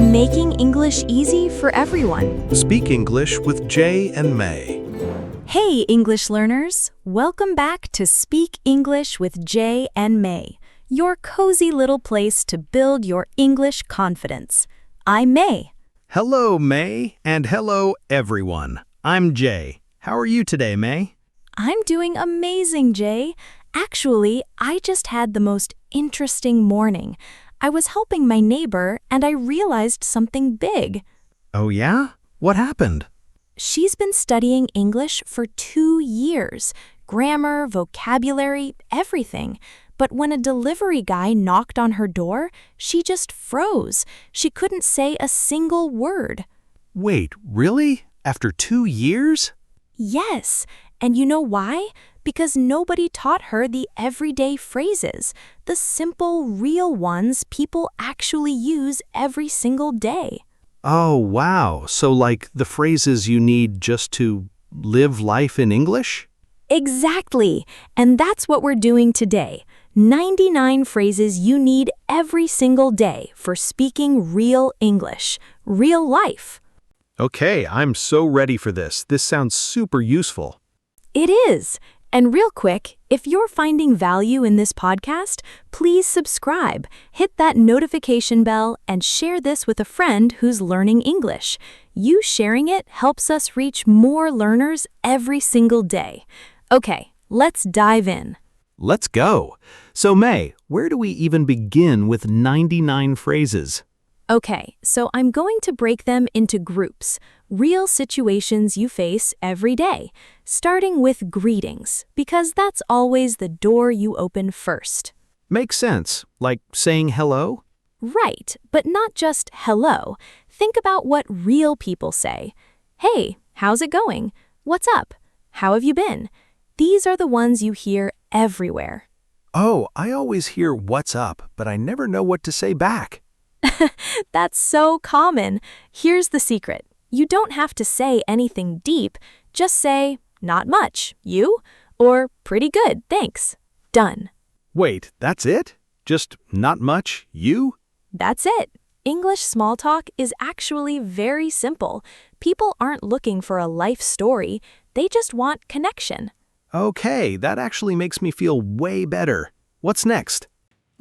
Making English easy for everyone. Speak English with Jay and May. Hey, English learners! Welcome back to Speak English with Jay and May, your cozy little place to build your English confidence. I'm May. Hello, May, and hello, everyone. I'm Jay. How are you today, May? I'm doing amazing, Jay. Actually, I just had the most interesting morning. I was helping my neighbor and I realized something big. Oh, yeah? What happened? She's been studying English for 2 years. Grammar, vocabulary, everything. But when a delivery guy knocked on her door, she just froze. She couldn't say a single word. Wait, really? After 2 years? Yes, and you know why? Because nobody taught her the everyday phrases, the simple, real ones people actually use every single day. Oh, wow. So like the phrases you need just to live life in English? Exactly, and that's what we're doing today. 99 phrases you need every single day for speaking real English, real life. Okay, I'm so ready for this. This sounds super useful. It is. And real quick, if you're finding value in this podcast, please subscribe, hit that notification bell, and share this with a friend who's learning English. You sharing it helps us reach more learners every single day. Okay, let's dive in. Let's go. So, May, where do we even begin with 99 phrases? Okay, so I'm going to break them into groups, real situations you face every day, starting with greetings, because that's always the door you open first. Makes sense. Like saying hello? Right, but not just hello. Think about what real people say. Hey, how's it going? What's up? How have you been? These are the ones you hear everywhere. Oh, I always hear what's up, but I never know what to say back. That's so common. Here's the secret. You don't have to say anything deep. Just say, not much, you? Or pretty good, thanks. Done. Wait, that's it? Just not much, you? That's it. English small talk is actually very simple. People aren't looking for a life story. They just want connection. Okay, that actually makes me feel way better. What's next?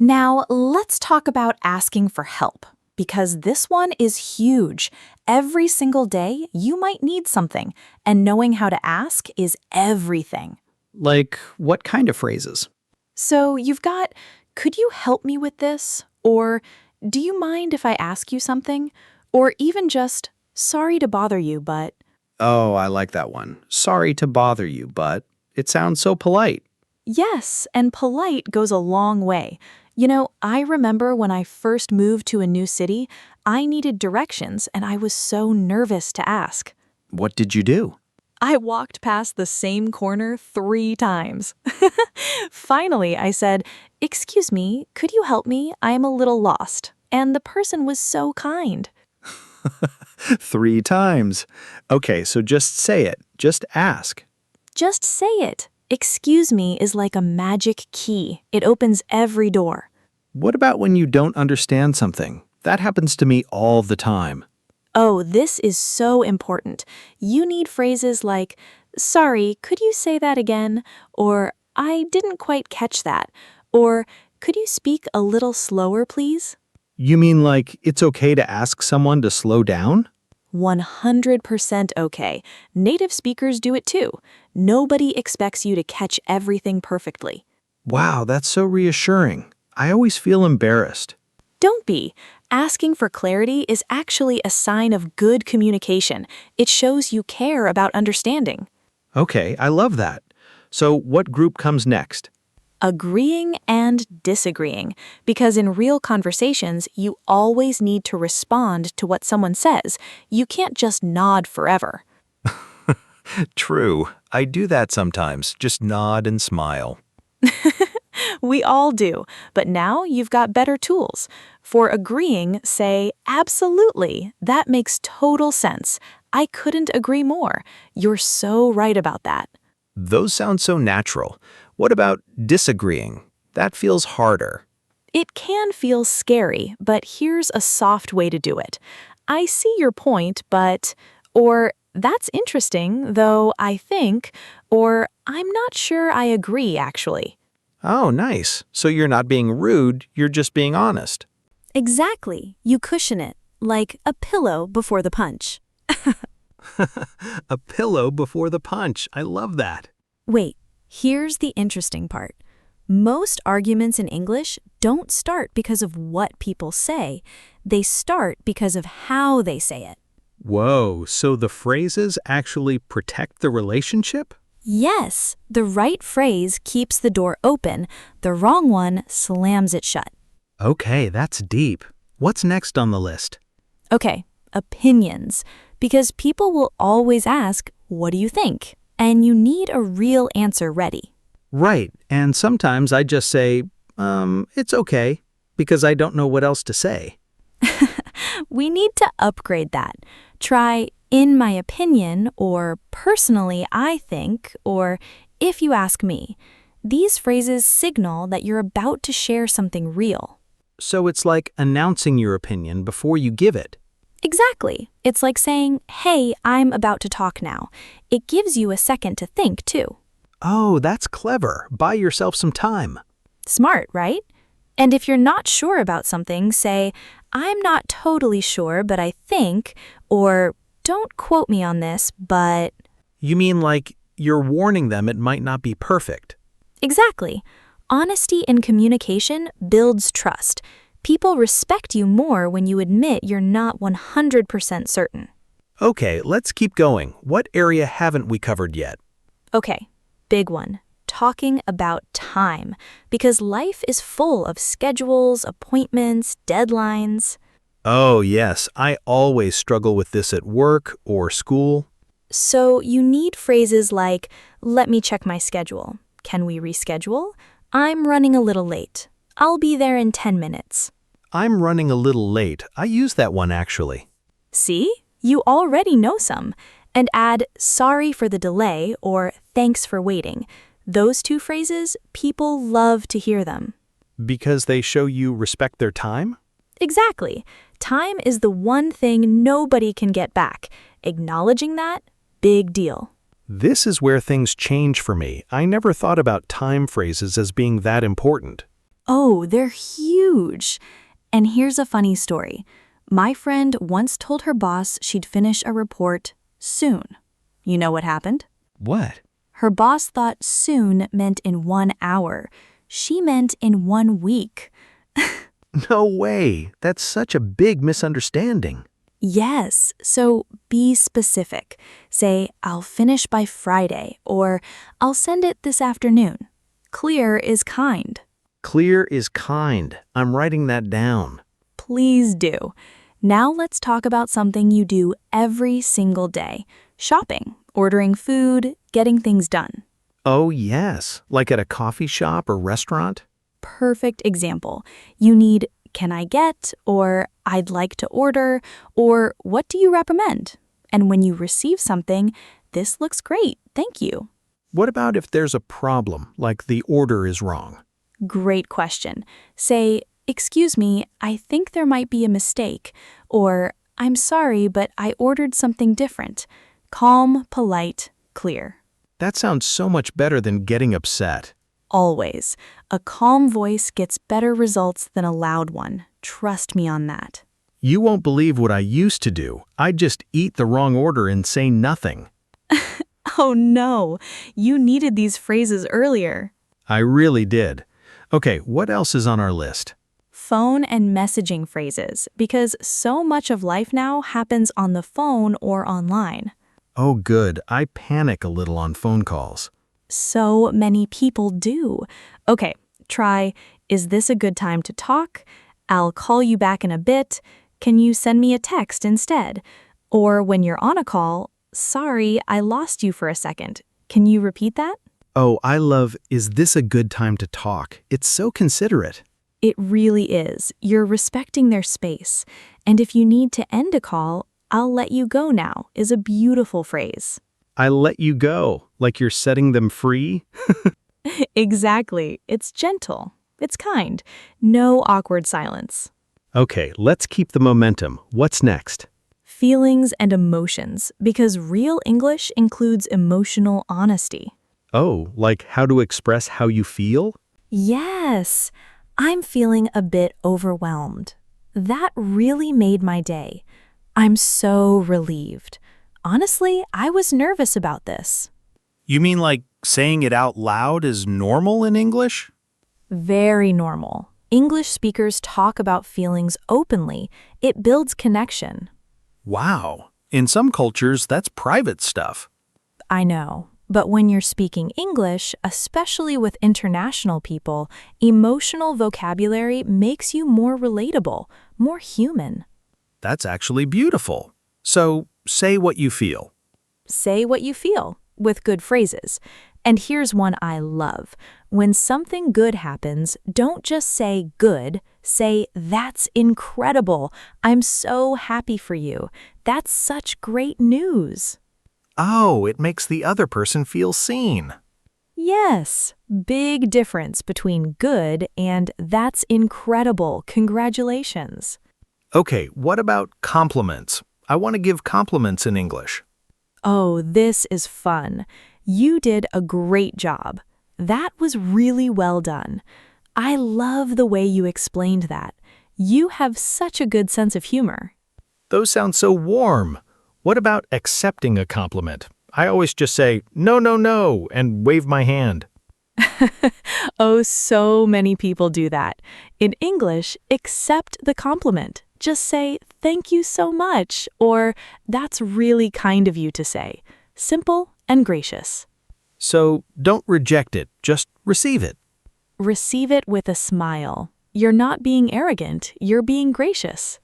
Now, let's talk about asking for help, because this one is huge. Every single day, you might need something, and knowing how to ask is everything. Like, what kind of phrases? So you've got, could you help me with this? Or, do you mind if I ask you something? Or even just, sorry to bother you, but... Oh, I like that one. Sorry to bother you, but it sounds so polite. Yes, and polite goes a long way. You know, I remember when I first moved to a new city, I needed directions and I was so nervous to ask. What did you do? I walked past the same corner 3 times. Finally, I said, "Excuse me, could you help me? I am a little lost." And the person was so kind. 3 times. Okay, so just say it. Just ask. Just say it. Excuse me is like a magic key. It opens every door. What about when you don't understand something? That happens to me all the time. Oh, this is so important. You need phrases like, sorry, could you say that again? Or, I didn't quite catch that. Or, could you speak a little slower, please? You mean like it's okay to ask someone to slow down? 100% okay. Native speakers do it too. Nobody expects you to catch everything perfectly. Wow, that's so reassuring. I always feel embarrassed. Don't be. Asking for clarity is actually a sign of good communication. It shows you care about understanding. Okay, I love that. So what group comes next? Agreeing and disagreeing, because in real conversations, you always need to respond to what someone says. You can't just nod forever. True. I do that sometimes. Just nod and smile. We all do, but now you've got better tools. For agreeing, say, absolutely, that makes total sense. I couldn't agree more. You're so right about that. Those sound so natural. What about disagreeing? That feels harder. It can feel scary, but here's a soft way to do it. I see your point, but, or that's interesting, though I think, or I'm not sure I agree, actually. Oh, nice. So you're not being rude, you're just being honest. Exactly. You cushion it, like a pillow before the punch. A pillow before the punch. I love that. Wait, here's the interesting part. Most arguments in English don't start because of what people say. They start because of how they say it. Whoa, so the phrases actually protect the relationship? Yes, the right phrase keeps the door open, the wrong one slams it shut. Okay, that's deep. What's next on the list? Okay, opinions. Because people will always ask, what do you think? And you need a real answer ready. Right, and sometimes I just say, it's okay, because I don't know what else to say. We need to upgrade that. Try, in my opinion, or personally I think, or if you ask me. These phrases signal that you're about to share something real. So it's like announcing your opinion before you give it. Exactly. It's like saying, hey, I'm about to talk now. It gives you a second to think, too. Oh, that's clever. Buy yourself some time. Smart, right? And if you're not sure about something, say, I'm not totally sure, but I think, or don't quote me on this, but... You mean like you're warning them it might not be perfect? Exactly. Honesty in communication builds trust. People respect you more when you admit you're not 100% certain. Okay, let's keep going. What area haven't we covered yet? Okay, big one. Talking about time. Because life is full of schedules, appointments, deadlines. Oh, yes. I always struggle with this at work or school. So you need phrases like, let me check my schedule. Can we reschedule? I'm running a little late. I'll be there in 10 minutes. I'm running a little late. I use that one actually. See? You already know some. And add, sorry for the delay or thanks for waiting. Those two phrases, people love to hear them. Because they show you respect their time? Exactly. Time is the one thing nobody can get back. Acknowledging that, big deal. This is where things change for me. I never thought about time phrases as being that important. Oh, they're huge. And here's a funny story. My friend once told her boss she'd finish a report soon. You know what happened? What? Her boss thought soon meant in 1 hour. She meant in 1 week. No way. That's such a big misunderstanding. Yes, so be specific. Say, I'll finish by Friday, or I'll send it this afternoon. Clear is kind. Clear is kind. I'm writing that down. Please do. Now let's talk about something you do every single day. Shopping, ordering food, getting things done. Oh, yes. Like at a coffee shop or restaurant? Perfect example. You need, can I get, or I'd like to order, or what do you recommend? And when you receive something, this looks great, thank you. What about if there's a problem, like the order is wrong? Great question. Say, excuse me, I think there might be a mistake, or I'm sorry, but I ordered something different. Calm, polite, clear. That sounds so much better than getting upset. Always. A calm voice gets better results than a loud one. Trust me on that. You won't believe what I used to do. I'd just eat the wrong order and say nothing. Oh no, you needed these phrases earlier. I really did. Okay, what else is on our list? Phone and messaging phrases, because so much of life now happens on the phone or online. Oh, good. I panic a little on phone calls. So many people do. Okay, try, is this a good time to talk? I'll call you back in a bit. Can you send me a text instead? Or when you're on a call, sorry, I lost you for a second. Can you repeat that? Oh, I love, is this a good time to talk? It's so considerate. It really is. You're respecting their space. And if you need to end a call, I'll let you go now is a beautiful phrase. I let you go, like you're setting them free? Exactly. It's gentle. It's kind. No awkward silence. Okay, let's keep the momentum. What's next? Feelings and emotions, because real English includes emotional honesty. Oh, like how to express how you feel? Yes, I'm feeling a bit overwhelmed. That really made my day. I'm so relieved. Honestly, I was nervous about this. You mean like saying it out loud is normal in English? Very normal. English speakers talk about feelings openly. It builds connection. Wow. In some cultures, that's private stuff. I know, but when you're speaking English, especially with international people, emotional vocabulary makes you more relatable, more human. That's actually beautiful. So, say what you feel. Say what you feel, with good phrases. And here's one I love. When something good happens, don't just say good, say that's incredible. I'm so happy for you. That's such great news. Oh, it makes the other person feel seen. Yes, big difference between good and that's incredible. Congratulations. Okay, what about compliments? I want to give compliments in English. Oh, this is fun. You did a great job. That was really well done. I love the way you explained that. You have such a good sense of humor. Those sound so warm. What about accepting a compliment? I always just say, no, no, no, and wave my hand. Oh, so many people do that. In English, accept the compliment. Just say, thank you so much, or that's really kind of you to say. Simple and gracious. So don't reject it, just receive it. Receive it with a smile. You're not being arrogant, you're being gracious.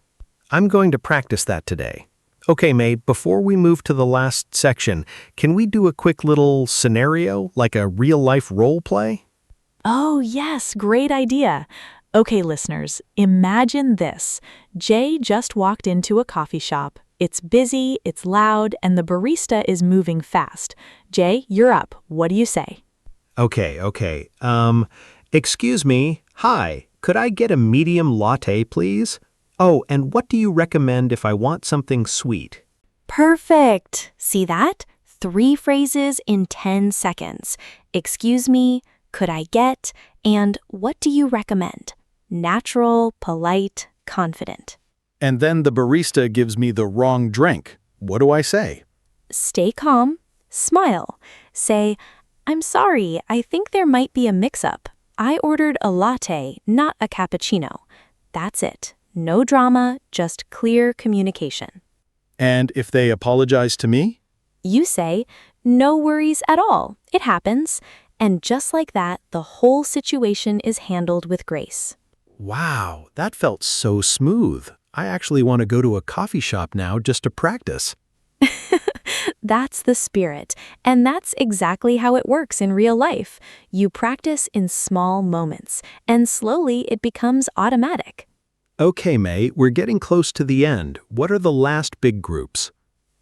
I'm going to practice that today. Okay, May, before we move to the last section, can we do a quick little scenario, like a real-life role play? Oh, yes, great idea. Okay, listeners, imagine this. Jay just walked into a coffee shop. It's busy, it's loud, and the barista is moving fast. Jay, you're up. What do you say? Okay. Excuse me. Hi, could I get a medium latte, please? Oh, and what do you recommend if I want something sweet? Perfect. See that? 3 phrases in 10 seconds. Excuse me, could I get, and what do you recommend? Natural, polite, confident. And then the barista gives me the wrong drink. What do I say? Stay calm, smile. Say, I'm sorry, I think there might be a mix-up. I ordered a latte, not a cappuccino. That's it. No drama, just clear communication. And if they apologize to me? You say, no worries at all, it happens. And just like that, the whole situation is handled with grace. Wow, that felt so smooth. I actually want to go to a coffee shop now just to practice. That's the spirit, and that's exactly how it works in real life. You practice in small moments, and slowly it becomes automatic. Okay, May, we're getting close to the end. What are the last big groups?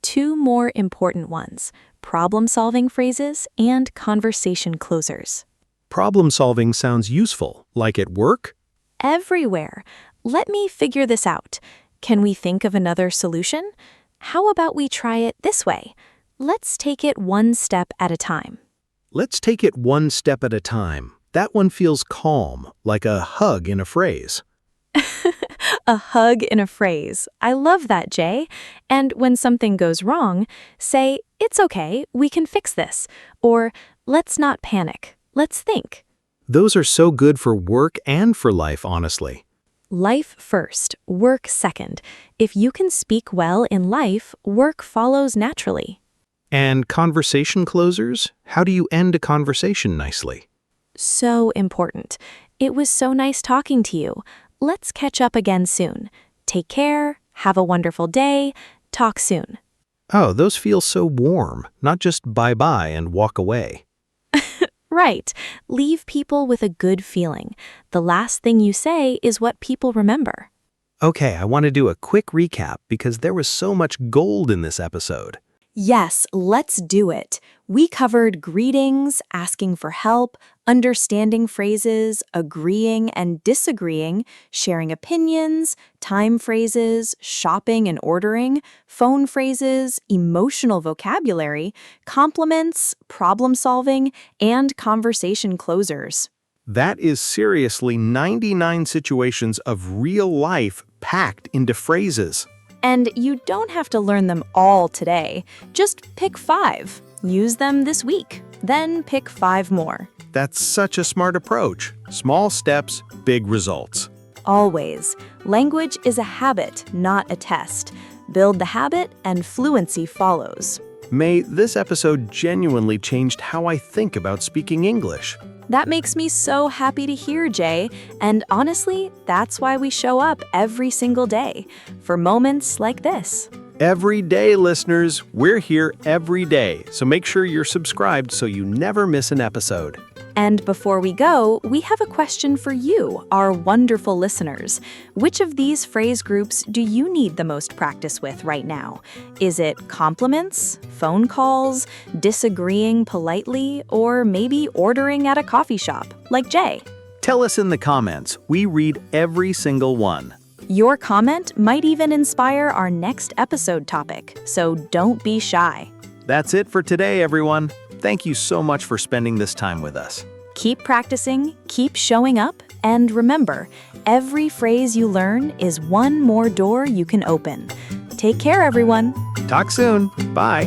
2 more important ones, problem-solving phrases and conversation closers. Problem solving sounds useful, like at work? Everywhere. Let me figure this out. Can we think of another solution? How about we try it this way? Let's take it one step at a time. Let's take it one step at a time. That one feels calm, like a hug in a phrase. A hug in a phrase. I love that, Jay. And when something goes wrong, say, it's okay, we can fix this. Or, let's not panic. Let's think. Those are so good for work and for life, honestly. Life first, work second. If you can speak well in life, work follows naturally. And conversation closers? How do you end a conversation nicely? So important. It was so nice talking to you. Let's catch up again soon. Take care, have a wonderful day, talk soon. Oh, those feel so warm, not just bye-bye and walk away. Right. Leave people with a good feeling. The last thing you say is what people remember. Okay, I want to do a quick recap because there was so much gold in this episode. Yes, let's do it. We covered greetings, asking for help, understanding phrases, agreeing and disagreeing, sharing opinions, time phrases, shopping and ordering, phone phrases, emotional vocabulary, compliments, problem solving, and conversation closers. That is seriously 99 situations of real life packed into phrases. And you don't have to learn them all today. Just pick 5. Use them this week. Then pick 5 more. That's such a smart approach. Small steps, big results. Always. Language is a habit, not a test. Build the habit and fluency follows. May, this episode genuinely changed how I think about speaking English. That makes me so happy to hear, Jay. And honestly, that's why we show up every single day, for moments like this. Every day, listeners, we're here every day, so make sure you're subscribed so you never miss an episode. And before we go, we have a question for you, our wonderful listeners. Which of these phrase groups do you need the most practice with right now? Is it compliments, phone calls, disagreeing politely, or maybe ordering at a coffee shop, like Jay? Tell us in the comments. We read every single one. Your comment might even inspire our next episode topic, so don't be shy. That's it for today, everyone. Thank you so much for spending this time with us. Keep practicing, keep showing up, and remember, every phrase you learn is one more door you can open. Take care, everyone. Talk soon. Bye.